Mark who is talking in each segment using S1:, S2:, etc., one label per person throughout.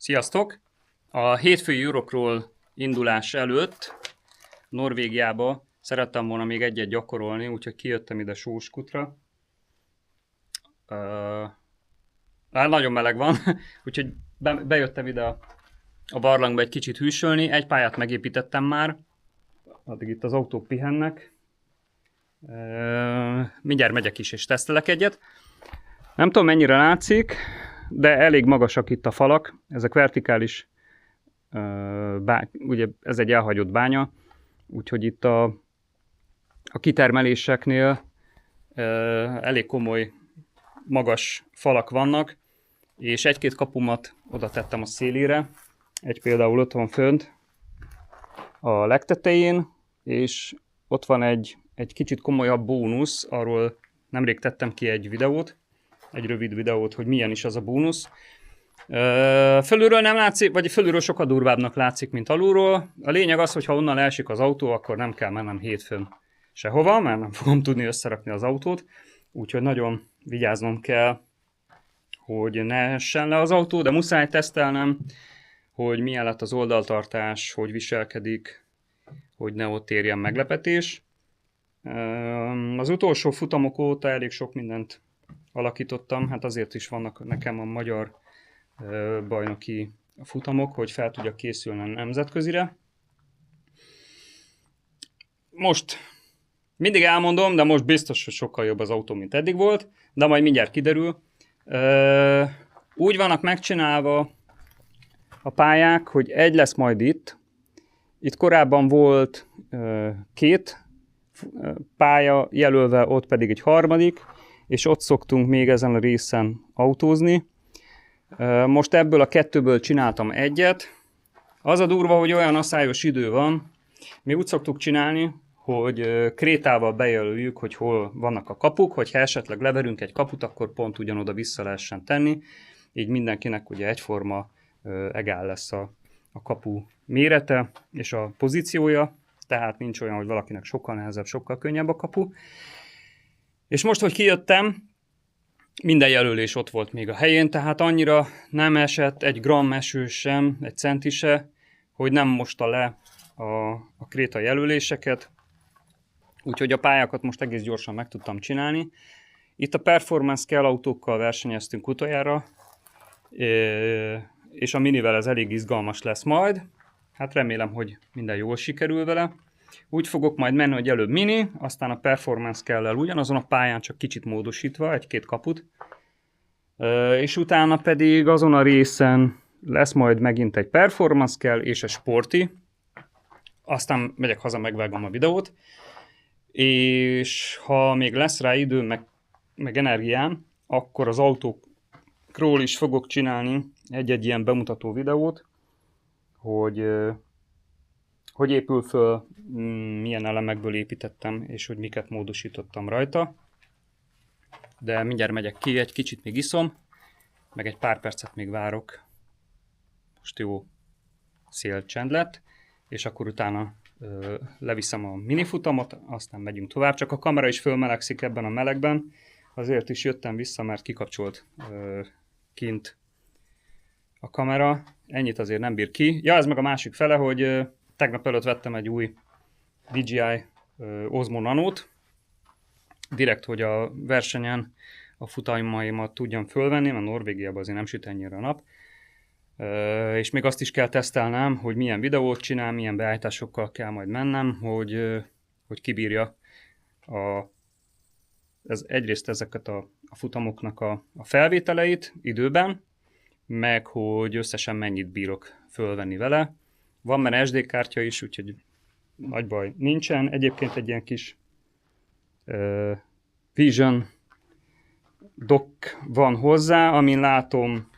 S1: Sziasztok! A hétfői Eurocrawl indulás előtt Norvégiába szerettem volna még egyet gyakorolni, úgyhogy kijöttem ide Sóskutra. Nagyon meleg van, úgyhogy bejöttem ide a barlangba egy kicsit hűsölni. Egy pályát megépítettem már, addig itt az autók pihennek. Mindjárt megyek is és tesztelek egyet. Nem tudom mennyire látszik, de elég magasak itt a falak. Ezek vertikális, ugye ez egy elhagyott bánya, úgyhogy itt a kitermeléseknél elég komoly, magas falak vannak, és egy-két kapumat oda tettem a szélére. Egy például ott van fönt a legtetején, és ott van egy kicsit komolyabb bónusz, arról nemrég tettem ki egy videót, egy rövid videót, hogy milyen is az a bónusz. Fölülről nem látszik, vagy fölülről sokkal durvábbnak látszik, mint alulról. A lényeg az, hogy ha onnan elsik az autó, akkor nem kell mennem hétfőn sehova, mert nem fogom tudni összerakni az autót. Úgyhogy nagyon vigyáznom kell, hogy ne essen le az autó, de muszáj tesztelnem, hogy milyen lett az oldaltartás, hogy viselkedik, hogy ne ott érjen meglepetés. Az utolsó futamok óta elég sok mindent alakítottam, hát azért is vannak nekem a magyar bajnoki futamok, hogy fel tudjak készülni a nemzetközire. Most mindig elmondom, de most biztos, hogy sokkal jobb az autó, mint eddig volt, de majd mindjárt kiderül. Úgy vannak megcsinálva a pályák, hogy egy lesz majd itt. Itt korábban volt két pálya jelölve, ott pedig egy harmadik, és ott szoktunk még ezen a részen autózni. Most ebből a kettőből csináltam egyet. Az a durva, hogy olyan aszályos idő van, mi úgy szoktuk csinálni, hogy krétával bejelöljük, hogy hol vannak a kapuk, hogyha esetleg leverünk egy kaput, akkor pont ugyanoda vissza lehessen tenni. Így mindenkinek ugye egyforma egál lesz a kapu mérete és a pozíciója, tehát nincs olyan, hogy valakinek sokkal nehezebb, sokkal könnyebb a kapu. És most, hogy kijöttem, minden jelölés ott volt még a helyén, tehát annyira nem esett egy gramm eső sem, egy centi se, hogy nem mosta le a kréta jelöléseket. Úgyhogy a pályákat most egész gyorsan meg tudtam csinálni. Itt a Performance Kell autókkal versenyeztünk utoljára, és a minivel ez elég izgalmas lesz majd. Hát remélem, hogy minden jól sikerül vele. Úgy fogok majd menni, hogy előbb mini, aztán a Performance Kell-el ugyanazon a pályán, csak kicsit módosítva, egy-két kaput. És utána pedig azon a részen lesz majd megint egy Performance Kell és egy Sporty. Aztán megyek haza, megvágom a videót. És ha még lesz rá idő, meg energiám, akkor az autókról is fogok csinálni egy-egy ilyen bemutató videót, hogy épül föl, milyen elemekből építettem, és hogy miket módosítottam rajta. De mindjárt megyek ki, egy kicsit még iszom, meg egy pár percet még várok. Most jó szélcsend lett, és akkor utána leviszem a minifutamot, aztán megyünk tovább. Csak a kamera is fölmelegszik ebben a melegben, azért is jöttem vissza, mert kikapcsolt kint a kamera. Ennyit azért nem bír ki. Ja, ez meg a másik fele, hogy tegnap előtt vettem egy új DJI Osmo Nanót, direkt, hogy a versenyen a futamaimat tudjam fölvenni, mert Norvégiában azért nem süt ennyire a nap. És még azt is kell tesztelnem, hogy milyen videót csinál, milyen beállításokkal kell majd mennem, hogy kibírja egyrészt ezeket a futamoknak a felvételeit időben, meg hogy összesen mennyit bírok fölvenni vele. Van benne SD kártya is, úgyhogy nagy baj nincsen. Egyébként egy ilyen kis Vision dock van hozzá, amin látom,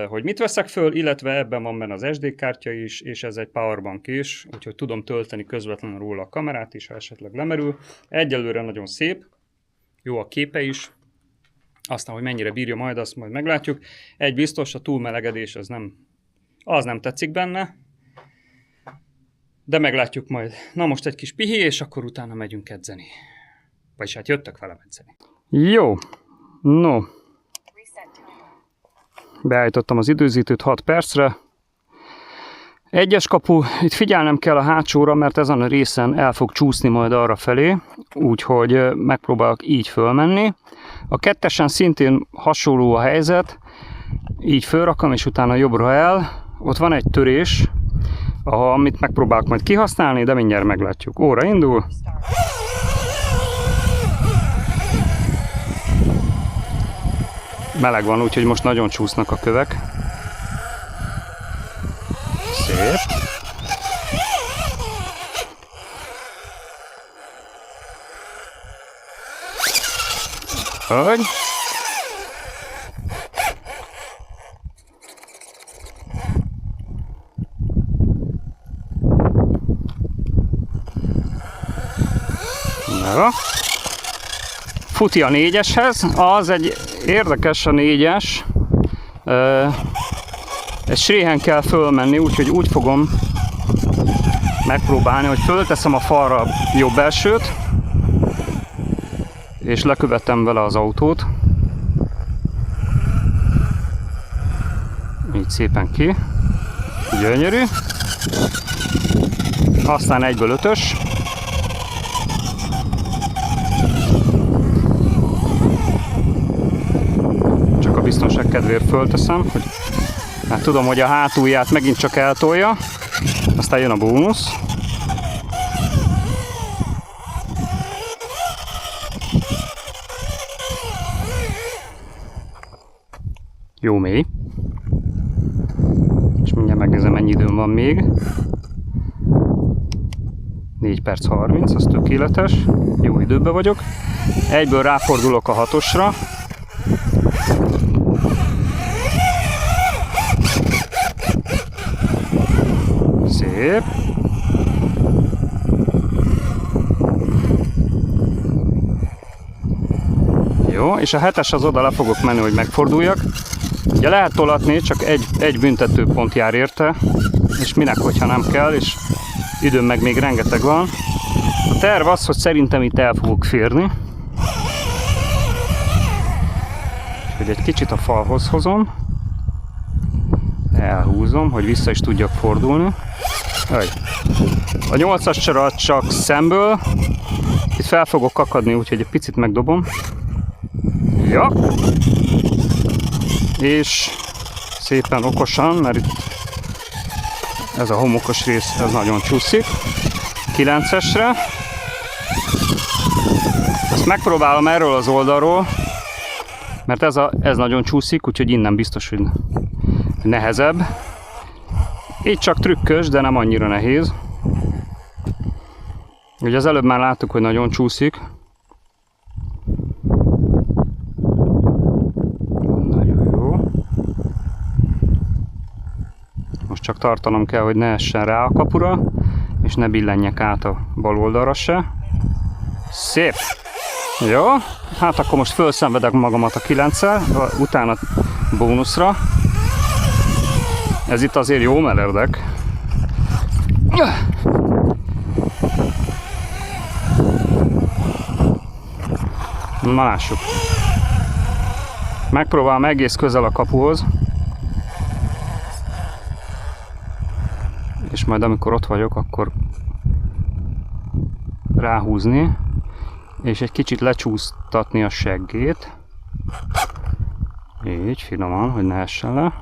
S1: hogy mit veszek föl, illetve ebben van benne az SD kártya is, és ez egy powerbank is, úgyhogy tudom tölteni közvetlenül róla a kamerát is, ha esetleg lemerül. Egyelőre nagyon szép, jó a képe is, aztán, hogy mennyire bírja majd, azt majd meglátjuk. Egy biztos, a túlmelegedés az nem tetszik benne, de meglátjuk majd. Na most egy kis pihi, és akkor utána megyünk edzeni. Vagyis hát jöttök velem edzeni. Jó, no. Beállítottam az időzítőt 6 percre. Egyes kapu, itt figyelnem kell a hátsóra, mert ezen a részen el fog csúszni majd arra felé, úgyhogy megpróbálok így fölmenni. A kettesen szintén hasonló a helyzet, így fölrakom, és utána jobbra el. Ott van egy törés, amit megpróbálok majd kihasználni, de mindjárt meglátjuk. Óra indul. Meleg van, úgyhogy most nagyon csúsznak a kövek. Szép. Hogy? Na. Futi a 4-eshez, az egy érdekes a 4-es. Egy sréhen kell fölmenni, úgyhogy úgy fogom megpróbálni, hogy fölteszem a falra a jobb elsőt, és lekövetem vele az autót. Így szépen ki. Gyönyörű. Aztán 1-ből 5-ös. Csak a biztonság kedvéért fölteszem, hogy hát tudom, hogy a hátulját megint csak eltolja. Aztán jön a bónusz. Jó mély. És mindjárt megnézem, mennyi időm van még. 4 perc 30, az tökéletes. Jó időben vagyok. Egyből ráfordulok a 6-osra. Szép. Jó, és a 7-es az oda le fogok menni, hogy megforduljak. Ugye lehet tolatni, csak egy büntetőpont jár érte, és minek, hogyha nem kell, és időm meg még rengeteg van. A terv az, hogy szerintem itt el fogok férni. Hogy egy kicsit a falhoz hozom. Elhúzom, hogy vissza is tudjak fordulni. A 8-as csara csak szemből. Itt fel fogok kakadni, úgyhogy egy picit megdobom. Ja. És szépen okosan, mert itt ez a homokos rész, ez nagyon csúszik. 9-esre. Ezt megpróbálom erről az oldalról, mert ez nagyon csúszik, úgyhogy innen biztos, hogy nehezebb. Így csak trükkös, de nem annyira nehéz. Ugye az előbb már láttuk, hogy nagyon csúszik. Nagyon jó. Most csak tartanom kell, hogy ne essen rá a kapura, és ne billenjek át a bal oldalra se. Szép! Jó, hát akkor most felszenvedek magamat a 9-szel, utána bónuszra. Ez itt azért jó meredek. Na lássuk. Megpróbálom egész közel a kapuhoz. És majd amikor ott vagyok, akkor ráhúzni. És egy kicsit lecsúsztatni a seggét. Így, finoman, hogy ne essen le.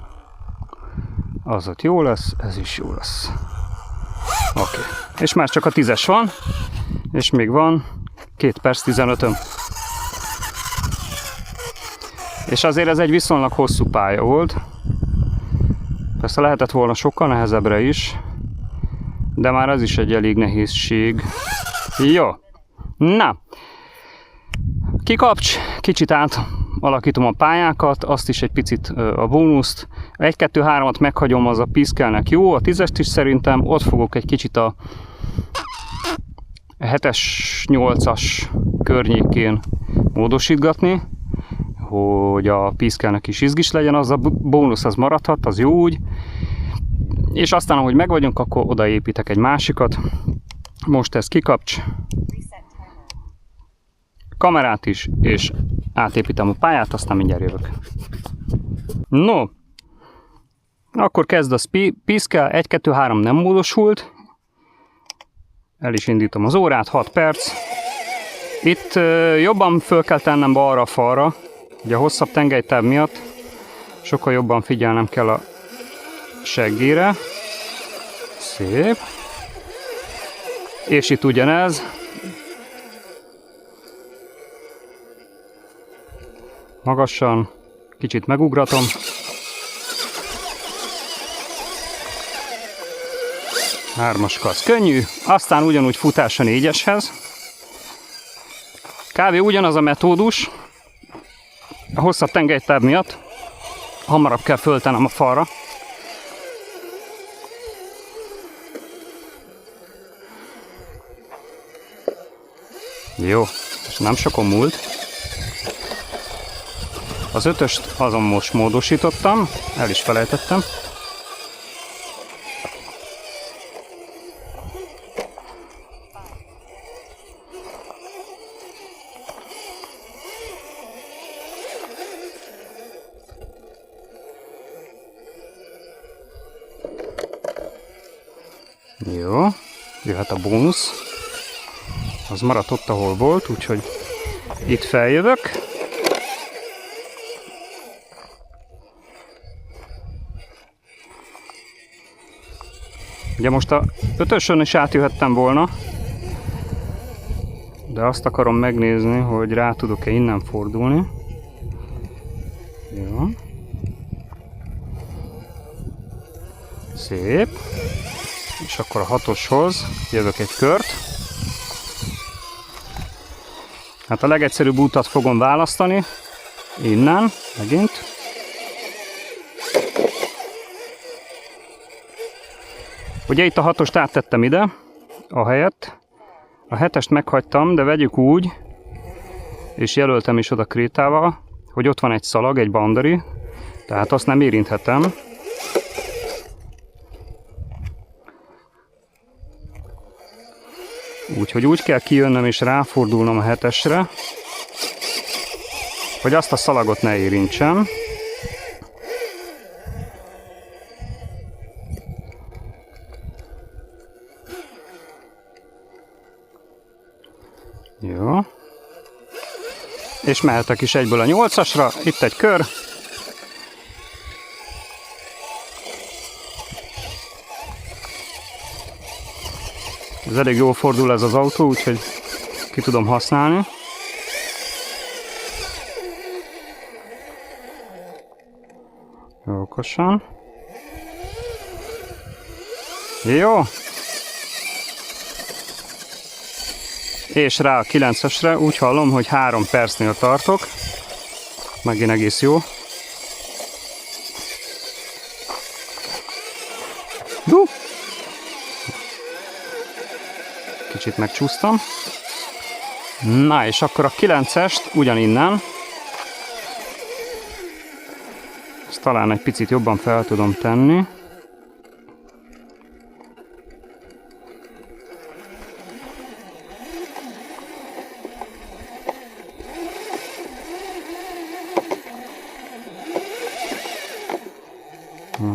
S1: Az ott jó lesz, ez is jó lesz. Oké. És már csak a 10-es van. És még van 2 perc 15-ön. És azért ez egy viszonylag hosszú pálya volt. Persze lehetett volna sokkal nehezebbre is. De már ez is egy elég nehézség. Jó. Na. Kikapcs, kicsit átalakítom a pályákat, azt is egy picit a bónuszt. 1-2-3-at meghagyom, az a piszkelnek jó, a 10-est is szerintem, ott fogok egy kicsit a 7-es, 8-as környékén módosítgatni, hogy a piszkelnek is izgis legyen, az a bónusz az maradhat, az jó úgy. És aztán, ahogy megvagyunk, akkor odaépítek egy másikat. Most ez kikapcs. Kamerát is, és átépítem a pályát, aztán mindjárt jövök. No, Akkor kezd piszkál, 1, 2, 3 nem módosult. El is indítom az órát, 6 perc. Itt jobban föl kell tennem balra a falra, ugye a hosszabb tengelytáv miatt sokkal jobban figyelnem kell a seggére. Szép. És itt ugyanez. Magasan, kicsit megugratom. Hármas kasz könnyű, aztán ugyanúgy futás a 4-eshez. Kb. Ugyanaz a metódus, a hosszabb tengelytáv miatt hamarabb kell föltenem a falra. Jó, és nem sokon múlt. Az 5-öst azon most módosítottam, el is felejtettem. Jó, jöhet a bónusz. Az maradt ott, ahol volt, úgyhogy itt feljövök. Ugye most a 5-ösön is átjöhettem volna, de azt akarom megnézni, hogy rá tudok-e innen fordulni. Jó. Szép. És akkor a 6-oshoz jövök egy kört. Hát a legegyszerűbb útat fogom választani. Innen, megint. Ugye itt a 6-ost áttettem ide, a helyet. A 7-est meghagytam, de vegyük úgy, és jelöltem is oda krétával, hogy ott van egy szalag, egy boundary, tehát azt nem érinthetem. Úgyhogy úgy kell kijönnöm és ráfordulnom a 7-esre, hogy azt a szalagot ne érintsem. Jó. És mehetek is egyből a 8-asra, itt egy kör. Ez elég jól fordul ez az autó, úgyhogy ki tudom használni. Okosan. Jó. És rá a 9-esre, úgy hallom, hogy 3 percnél tartok. Megint egész jó. Kicsit megcsúsztam. Na, és akkor a 9-est ugyaninnen. Ezt talán egy picit jobban fel tudom tenni.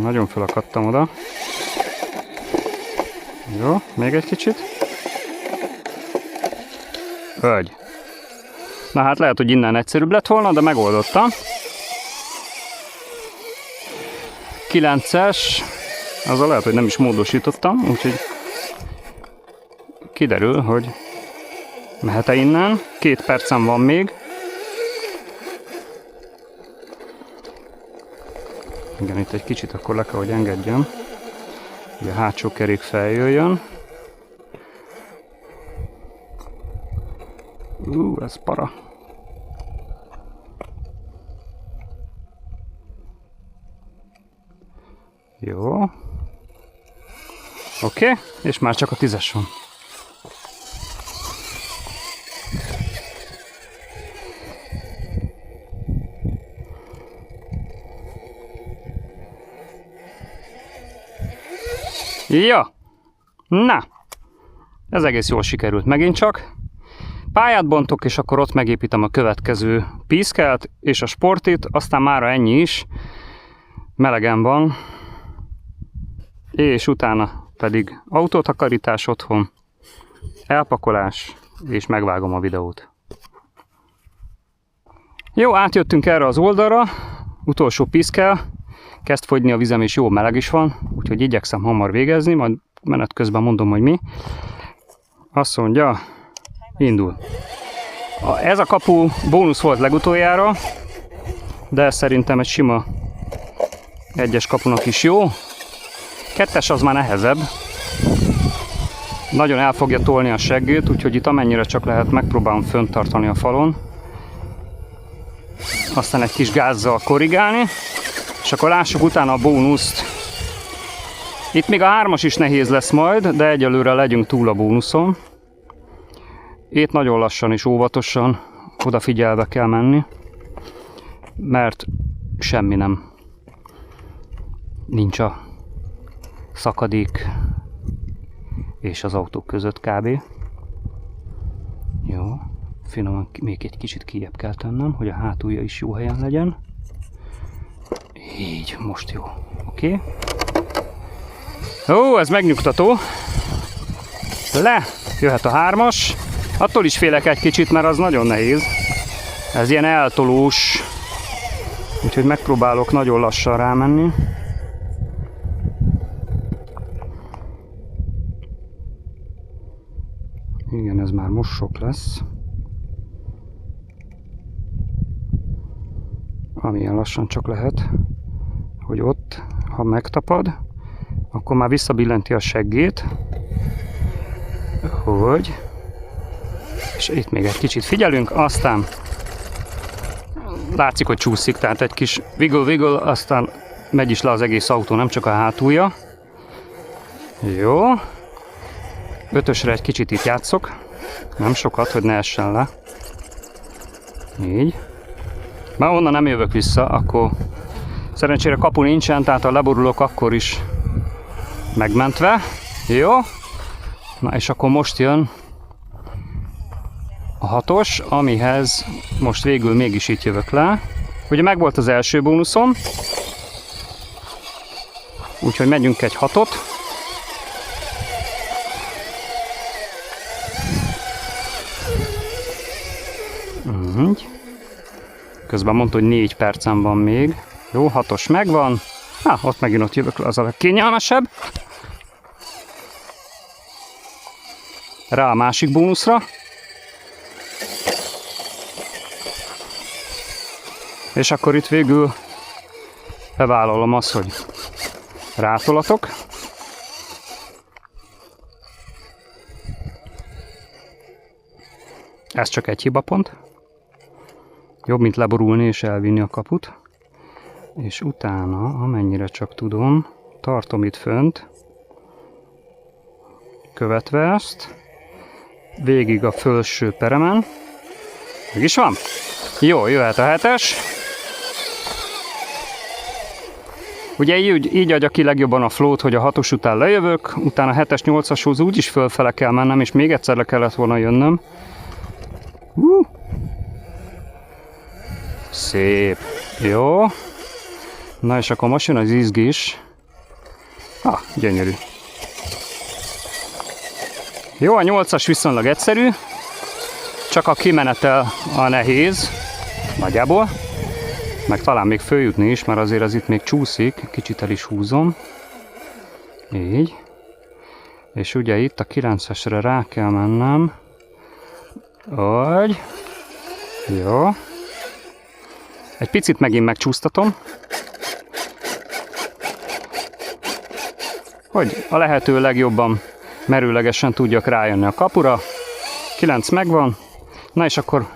S1: Nagyon felakadtam oda. Jó, még egy kicsit. Hölgy. Na hát lehet, hogy innen egyszerűbb lett volna, de megoldottam. 9-es, azzal lehet, hogy nem is módosítottam, úgyhogy kiderül, hogy mehet-e innen. 2 percem van még. Igen, itt egy kicsit akkor le kell, hogy engedjem, hogy a hátsó kerék feljöjjön. Ez para. Jó. Oké, és már csak a 10-es van. Ja. Na. Ez egész jól sikerült megint csak. Pályát bontok, és akkor ott megépítem a következő piszkelt és a sportit, aztán mára ennyi is. Melegen van. és utána pedig autótakarítás otthon, elpakolás, és megvágom a videót. Jó, átjöttünk erre az oldalra, utolsó piszkel, kezd fogyni a vizem, és jó meleg is van, úgyhogy igyekszem hamar végezni, majd menet közben mondom, hogy mi. Azt mondja, indul. Ez a kapu bónusz volt legutoljára, de szerintem egy sima egyes kapunak is jó. Kettes az már nehezebb. Nagyon el fogja tolni a seggét, úgyhogy itt amennyire csak lehet megpróbálom fönt tartani a falon. Aztán egy kis gázzal korrigálni, és akkor lássuk utána a bónuszt. Itt még a 3-as is nehéz lesz majd, de egyelőre legyünk túl a bónuszon. Itt nagyon lassan és óvatosan, odafigyelve kell menni, mert semmi nem. Nincs a szakadék és az autók között kb. Jó, finoman még egy kicsit kijebb kell tennem, hogy a hátulja is jó helyen legyen. Így, most jó. Oké. Ó, ez megnyugtató. Le, jöhet a 3-as. Attól is félek egy kicsit, mert az nagyon nehéz. Ez ilyen eltolós. Úgyhogy megpróbálok nagyon lassan rámenni. Igen, ez már most sok lesz. Amilyen lassan csak lehet, hogy ott, ha megtapad, akkor már visszabillenti a seggét, hogy, és itt még egy kicsit figyelünk, aztán látszik, hogy csúszik, tehát egy kis wiggle, aztán megy is le az egész autó, nem csak a hátulja. Jó. 5-ösre egy kicsit itt játszok, nem sokat, hogy ne essen le. Így. Már onnan nem jövök vissza, akkor szerencsére kapu nincsen, tehát ha leborulok, akkor is megmentve. Jó. Na és akkor most jön a 6-os, amihez most végül mégis itt jövök le. Ugye megvolt az első bónuszom, úgyhogy megyünk egy 6-ot. Közben mondta, hogy 4 percem van még. Jó, 6-os megvan. Ott megint ott jövök le, az a legkényelmesebb. Rá a másik bónuszra. És akkor itt végül bevállalom azt, hogy rátolatok. Ez csak egy hibapont. Jobb, mint leborulni és elvinni a kaput. És utána, amennyire csak tudom, tartom itt fönt, követve ezt, végig a felső peremen. Meg is van? Jó, jöhet a 7-es. Ugye így adja ki legjobban a flót, hogy a 6-os után lejövök, utána a 7-es, 8-ashoz úgyis fölfele kell mennem, és még egyszer le kellett volna jönnöm. Szép. Jó. Na és akkor most jön az izgis. Gyönyörű. Jó, a 8-as viszonylag egyszerű. Csak a kimenetel a nehéz. Nagyjából. Meg talán még följutni is, mert azért az itt még csúszik. Kicsit el is húzom. Így. És ugye itt a 9-esre rá kell mennem. Úgy. Jó. Egy picit megint megcsúsztatom, hogy a lehető legjobban merőlegesen tudjak rájönni a kapura. 9 megvan. Na és akkor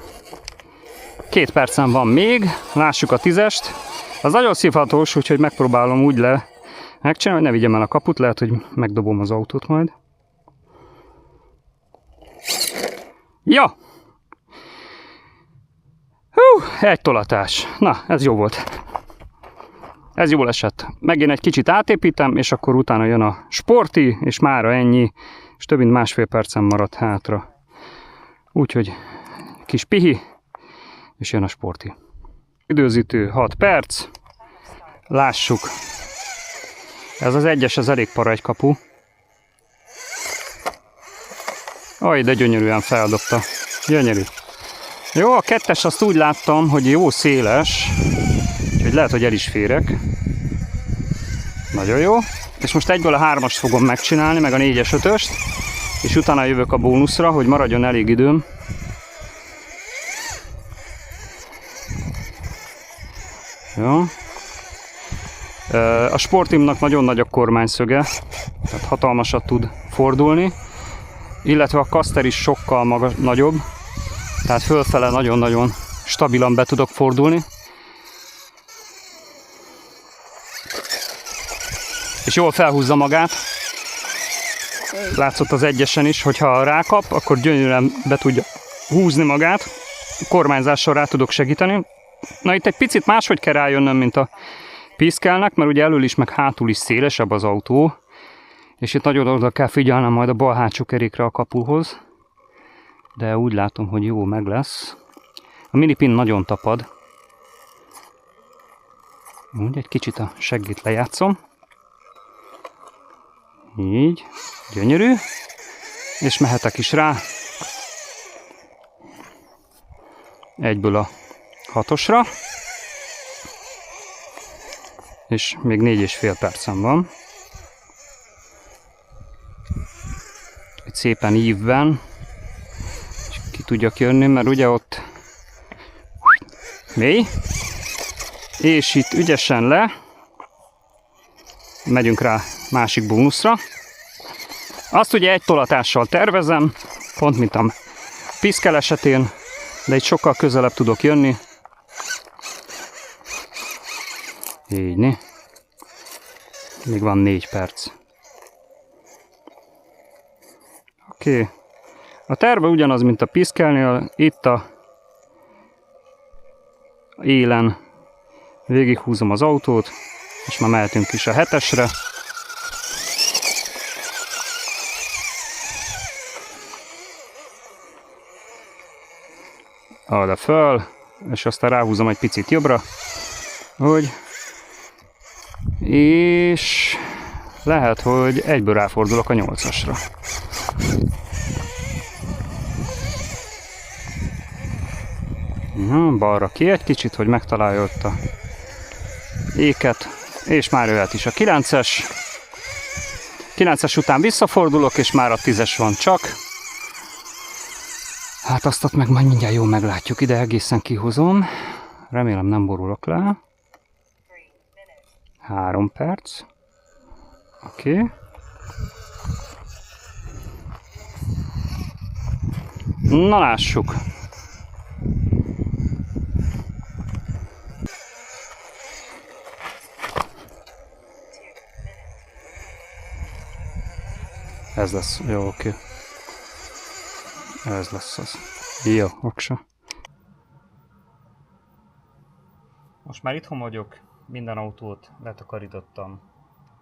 S1: 2 percem van még, lássuk a 10-est. Az nagyon szívhatós, úgyhogy megpróbálom úgy megcsinálni, hogy ne vigyem el a kaput, lehet, hogy megdobom az autót majd. Jó! Egy tolatás. Na, ez jó volt. Ez jól esett. Megint egy kicsit átépítem, és akkor utána jön a sporti, és mára ennyi, és több mint 1,5 percem maradt hátra. Úgyhogy kis pihi, és jön a sporti. Időzítő 6 perc. Lássuk Ez az 1-es, az elég para egy kapu. Aj, de gyönyörűen feldobta. Gyönyörű. Jó, a 2-es azt úgy láttam, hogy jó széles, úgyhogy lehet, hogy el is férek. Nagyon jó. És most egyből a 3-ast fogom megcsinálni, meg a 4-es, 5-öst, és utána jövök a bónuszra, hogy maradjon elég időm. Jó. A Sportimnak nagyon nagy a kormányszöge, tehát hatalmasat tud fordulni, illetve a Caster is sokkal nagyobb, tehát fölfele nagyon-nagyon stabilan be tudok fordulni. És jól felhúzza magát. Látszott az 1-esen is, hogyha rákap, akkor gyönyörűen be tudja húzni magát. Kormányzással rá tudok segíteni. Na itt egy picit máshogy kell rájönnöm, mint a Piskelnek, mert ugye elől is, meg hátul is szélesebb az autó. És itt nagyon oda kell figyelnem majd a bal hátsó kerékre a kapuhoz. De úgy látom, hogy jó meg lesz. A minipin nagyon tapad. Úgy, egy kicsit a seggét lejátszom. Így, gyönyörű. És mehetek is rá. Egyből a 6-osra. És még 4,5 percem van. Itt szépen ívben. És ki tudjak jönni, mert ugye ott mély. És itt ügyesen le. Megyünk rá másik bónuszra. Azt ugye egy tolatással tervezem, pont mint a Piskel esetén, de itt sokkal közelebb tudok jönni. Így, né? Még van 4 perc. Oké. A terve ugyanaz, mint a Piskelnél. Itt a élen végighúzom az autót, és már mehetünk is a 7-esre. Oda föl, és aztán ráhúzom egy picit jobbra, hogy, és lehet, hogy egyből ráfordulok a 8-asra. Balra ki egy kicsit, hogy megtalálja ott a éket, és már jöhet is a 9-es. 9-es után visszafordulok, és már a 10-es van csak. Hát azt ott meg majd mindjárt jól meglátjuk. Ide egészen kihozom. Remélem nem borulok le. 3 perc. Oké. Na lássuk. Ez lesz. Jó, oké. Ez lesz az. Jó, oksa. Most már itthon vagyok, minden autót letakarítottam,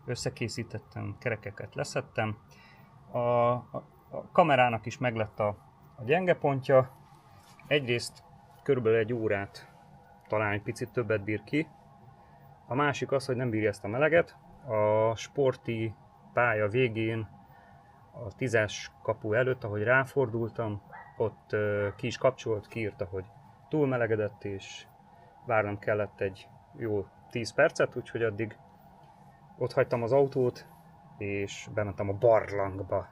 S1: összekészítettem, kerekeket leszettem. A kamerának is meglett a gyenge pontja. Egyrészt körülbelül 1 órát, talán egy picit többet bír ki. A másik az, hogy nem bírja ezt a meleget. A sporti pálya végén, a 10-es kapu előtt, ahogy ráfordultam, ott ki is kapcsolt, kiírta, hogy túlmelegedett, és várnom kellett egy jó 10 percet, úgyhogy addig ott hagytam az autót, és bementem a barlangba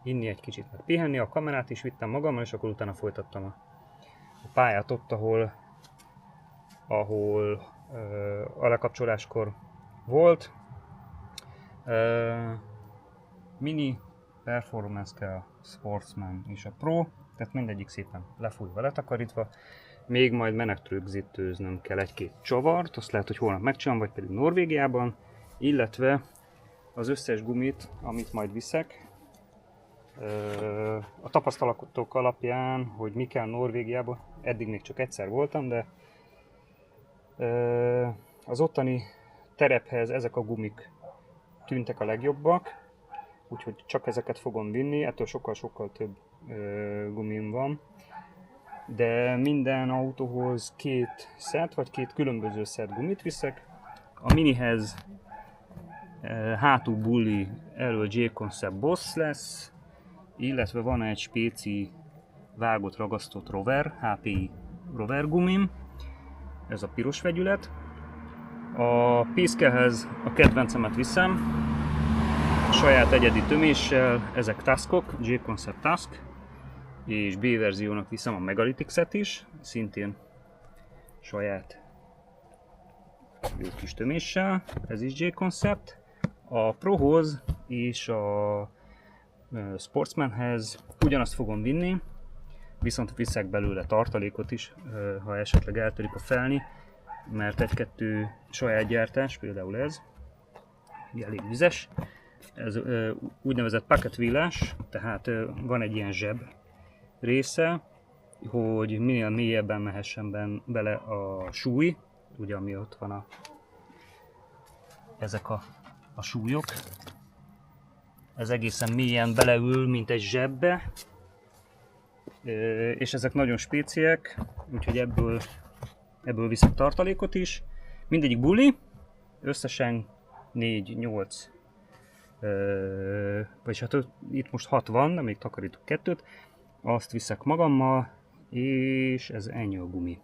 S1: inni egy kicsit, meg pihenni, a kamerát is vittem magammal, és akkor utána folytattam a pályát ott, ahol a lekapcsoláskor volt. Mini, Performance kell, Sportsman és a Pro, tehát mindegyik szépen lefújva, letakarítva. Még majd menetrögzítőznöm kell 1-2 csavart, azt lehet, hogy holnap megcsinálom, vagy pedig Norvégiában, illetve az összes gumit, amit majd viszek. A tapasztalatok alapján, hogy mi kell Norvégiában, eddig még csak egyszer voltam, de az ottani terephez ezek a gumik tűntek a legjobbak, úgyhogy csak ezeket fogom vinni, ettől sokkal-sokkal több gumim van. De minden autóhoz 2 szett, vagy 2 különböző szett gumit viszek. A minihez hátul bulli elől J-Concept Boss lesz, illetve van egy spéci vágott ragasztott rover, HPI rover gumim, ez a piros vegyület. A piszkehez a kedvencemet viszem, saját egyedi töméssel, ezek taskok, J-Concept Task, és B verziónak viszem a Megalitix-et is, szintén saját jó kis töméssel, ez is J-Concept. A Prohoz és a Sportsmanhez ugyanazt fogom vinni, viszont viszek belőle tartalékot is, ha esetleg eltörik a felni, mert egy-kettő saját gyártás, például ez, elég vizes. Ez úgynevezett pocket wheel-es, tehát van egy ilyen zseb része, hogy minél mélyebben mehessen bele a súly, ugye ami ott van ezek a súlyok. Ez egészen mélyen beleül, mint egy zsebbe, és ezek nagyon spéciek, úgyhogy ebből viszek tartalékot is. Mindegyik buli, összesen 4-8, vagyis hát itt most 6 van, de még takarítok 2-t, azt viszek magammal, és ez ennyi a gumi.